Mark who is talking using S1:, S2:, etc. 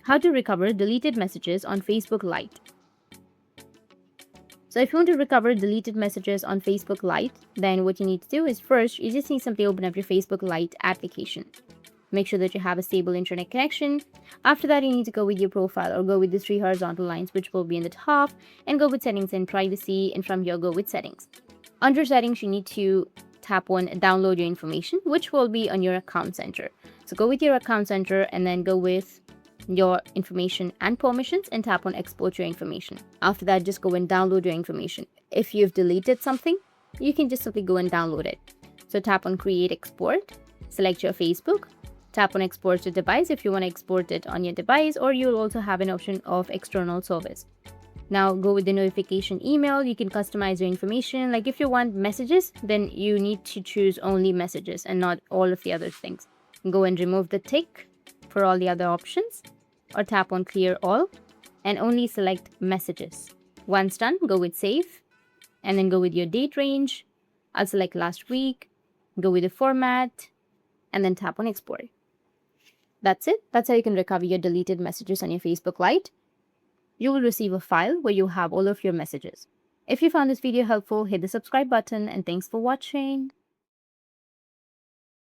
S1: How to recover deleted messages on Facebook Lite. So if you want to recover deleted messages on Facebook Lite, then what you need to do is first, you just need to simply open up your Facebook Lite application. Make sure that you have a stable internet connection. After that, you need to go with your profile or go with the three horizontal lines, which will be in the top, and go with settings and privacy. And from here, go with settings. Under settings, you need to tap on download your information, which will be on your account center. So go with your account center and then go with your information and permissions and tap on export your information. After that, just go and download your information. If you've deleted something, you can just simply go and download it. So tap on create export, select your Facebook, tap on export to device if you want to export it on your device, or you'll also have an option of external service. Now go with the notification email. You can customize your information. Like if you want messages, then you need to choose only messages and not all of the other things. Go and remove the tick for all the other options, or tap on clear all and only select messages. Once done, go with save and then go with your date range. I'll select last week, go with the format, and then tap on export. That's it. That's how you can recover your deleted messages on your Facebook Lite. You will receive a file where you have all of your messages. If you found this video helpful, hit the subscribe button, and thanks for watching.